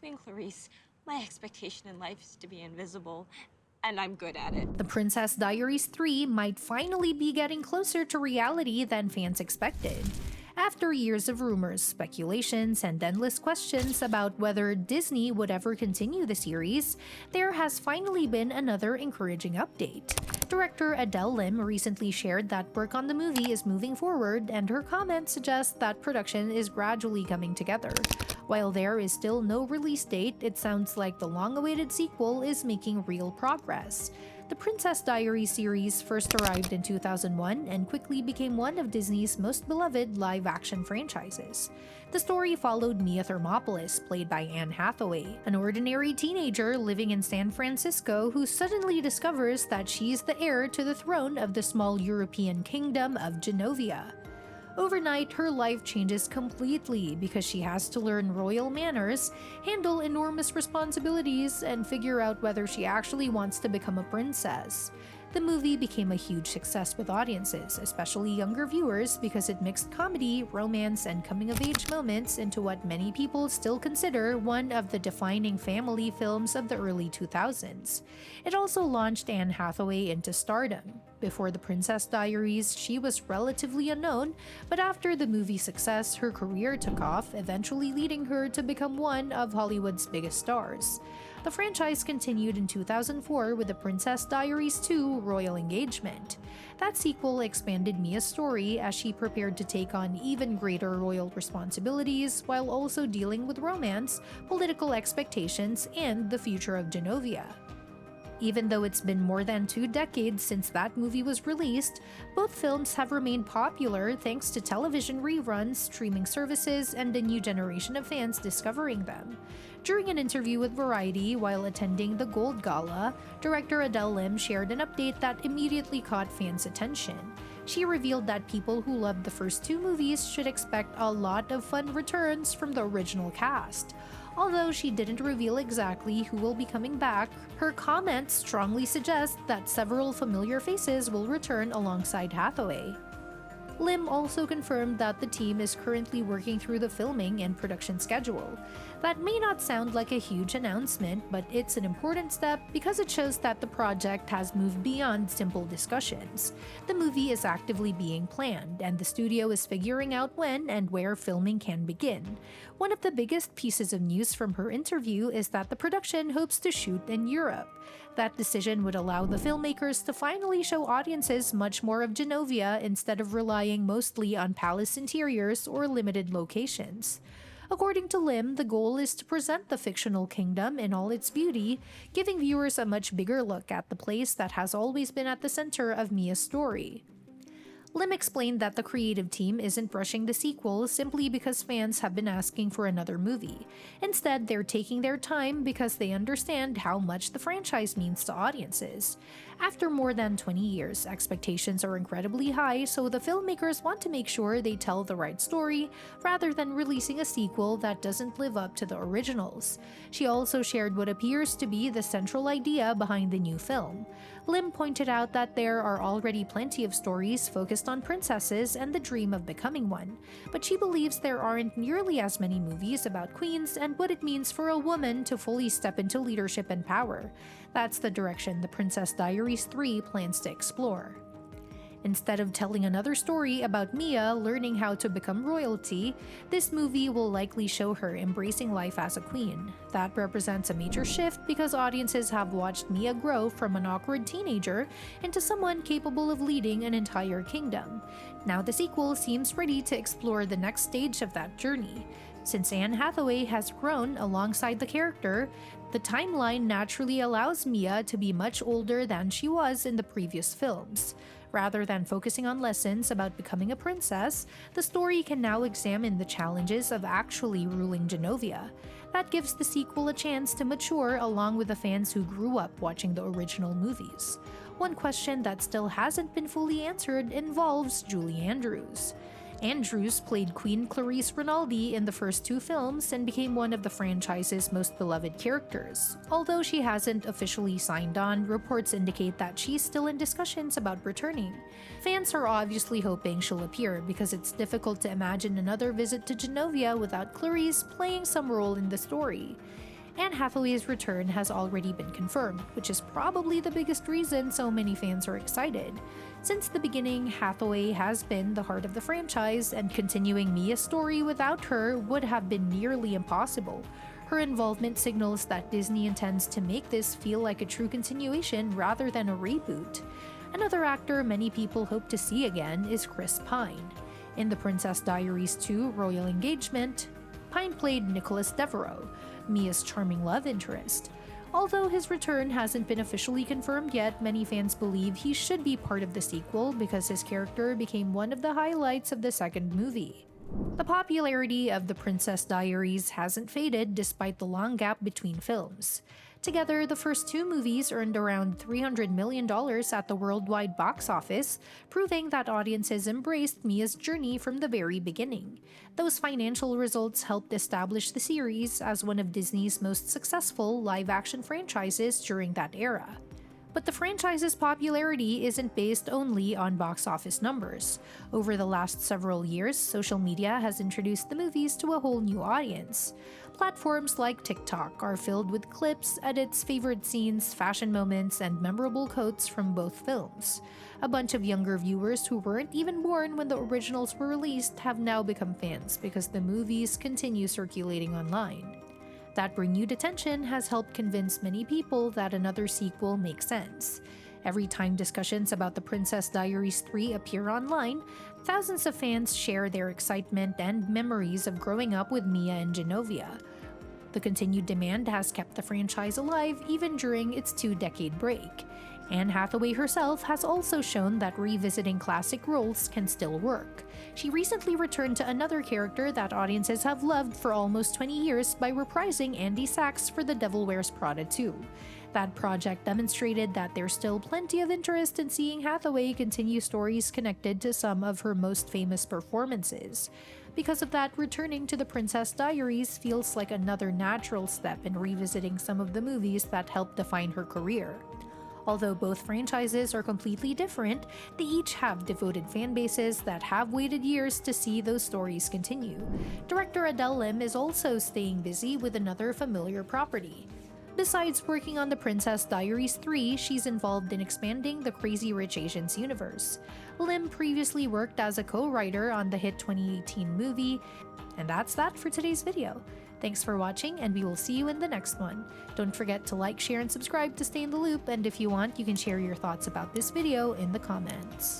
Queen Clarice, my expectation in life is to be invisible, and I'm good at it. The Princess Diaries 3 might finally be getting closer to reality than fans expected. After years of rumors, speculations, and endless questions about whether Disney would ever continue the series, there has finally been another encouraging update. Director Adele Lim recently shared that work on the movie is moving forward, and her comments suggest that production is gradually coming together. While there is still no release date, it sounds like the long-awaited sequel is making real progress. The Princess Diaries series first arrived in 2001 and quickly became one of Disney's most beloved live-action franchises. The story followed Mia Thermopolis, played by Anne Hathaway, an ordinary teenager living in San Francisco who suddenly discovers that she's the heir to the throne of the small European kingdom of Genovia. Overnight, her life changes completely because she has to learn royal manners, handle enormous responsibilities, and figure out whether she actually wants to become a princess. The movie became a huge success with audiences, especially younger viewers, because it mixed comedy, romance, and coming-of-age moments into what many people still consider one of the defining family films of the early 2000s. It also launched Anne Hathaway into stardom. Before The Princess Diaries, she was relatively unknown, but after the movie's success, her career took off, eventually leading her to become one of Hollywood's biggest stars. The franchise continued in 2004 with The Princess Diaries 2: Royal Engagement. That sequel expanded Mia's story as she prepared to take on even greater royal responsibilities while also dealing with romance, political expectations, and the future of Genovia. Even though it's been more than 2 decades since that movie was released, both films have remained popular thanks to television reruns, streaming services, and a new generation of fans discovering them. During an interview with Variety while attending the Gold Gala, director Adele Lim shared an update that immediately caught fans' attention. She revealed that people who loved the first 2 movies should expect a lot of fun returns from the original cast. Although she didn't reveal exactly who will be coming back, her comments strongly suggest that several familiar faces will return alongside Hathaway. Lim also confirmed that the team is currently working through the filming and production schedule. That may not sound like a huge announcement, but it's an important step because it shows that the project has moved beyond simple discussions. The movie is actively being planned, and the studio is figuring out when and where filming can begin. One of the biggest pieces of news from her interview is that the production hopes to shoot in Europe. That decision would allow the filmmakers to finally show audiences much more of Genovia instead of relying mostly on palace interiors or limited locations. According to Lim, the goal is to present the fictional kingdom in all its beauty, giving viewers a much bigger look at the place that has always been at the center of Mia's story. Lim explained that the creative team isn't rushing the sequel simply because fans have been asking for another movie. Instead, they're taking their time because they understand how much the franchise means to audiences. After more than 20 years, expectations are incredibly high, so the filmmakers want to make sure they tell the right story rather than releasing a sequel that doesn't live up to the originals. She also shared what appears to be the central idea behind the new film. Lim pointed out that there are already plenty of stories focused on princesses and the dream of becoming one, but she believes there aren't nearly as many movies about queens and what it means for a woman to fully step into leadership and power. That's the direction The Princess Diaries 3 plans to explore. Instead of telling another story about Mia learning how to become royalty, this movie will likely show her embracing life as a queen. That represents a major shift because audiences have watched Mia grow from an awkward teenager into someone capable of leading an entire kingdom. Now the sequel seems ready to explore the next stage of that journey. Since Anne Hathaway has grown alongside the character, the timeline naturally allows Mia to be much older than she was in the previous films. Rather than focusing on lessons about becoming a princess, the story can now examine the challenges of actually ruling Genovia. That gives the sequel a chance to mature along with the fans who grew up watching the original movies. One question that still hasn't been fully answered involves Julie Andrews. Andrews played Queen Clarice Rinaldi in the first 2 films and became one of the franchise's most beloved characters. Although she hasn't officially signed on, reports indicate that she's still in discussions about returning. Fans are obviously hoping she'll appear because it's difficult to imagine another visit to Genovia without Clarice playing some role in the story. Anne Hathaway's return has already been confirmed, which is probably the biggest reason so many fans are excited. Since the beginning, Hathaway has been the heart of the franchise, and continuing Mia's story without her would have been nearly impossible. Her involvement signals that Disney intends to make this feel like a true continuation rather than a reboot. Another actor many people hope to see again is Chris Pine. In The Princess Diaries 2 Royal Engagement, Pine played Nicholas Devereaux, Mia's charming love interest. Although his return hasn't been officially confirmed yet, many fans believe he should be part of the sequel because his character became one of the highlights of the second movie. The popularity of The Princess Diaries hasn't faded despite the long gap between films. Together, the first two movies earned around $300 million at the worldwide box office, proving that audiences embraced Mia's journey from the very beginning. Those financial results helped establish the series as one of Disney's most successful live-action franchises during that era. But the franchise's popularity isn't based only on box office numbers. Over the last several years, social media has introduced the movies to a whole new audience. Platforms like TikTok are filled with clips, edits, favorite scenes, fashion moments, and memorable quotes from both films. A bunch of younger viewers who weren't even born when the originals were released have now become fans because the movies continue circulating online. That renewed attention has helped convince many people that another sequel makes sense. Every time discussions about The Princess Diaries 3 appear online, thousands of fans share their excitement and memories of growing up with Mia and Genovia. The continued demand has kept the franchise alive even during its two-decade break. Anne Hathaway herself has also shown that revisiting classic roles can still work. She recently returned to another character that audiences have loved for almost 20 years by reprising Andy Sachs for The Devil Wears Prada 2. That project demonstrated that there's still plenty of interest in seeing Hathaway continue stories connected to some of her most famous performances. Because of that, returning to The Princess Diaries feels like another natural step in revisiting some of the movies that helped define her career. Although both franchises are completely different, they each have devoted fan bases that have waited years to see those stories continue. Director Adele Lim is also staying busy with another familiar property. Besides working on The Princess Diaries 3, she's involved in expanding the Crazy Rich Asians universe. Lim previously worked as a co-writer on the hit 2018 movie. And that's that for today's video. Thanks for watching, and we will see you in the next one. Don't forget to like, share, and subscribe to stay in the loop, and if you want, you can share your thoughts about this video in the comments.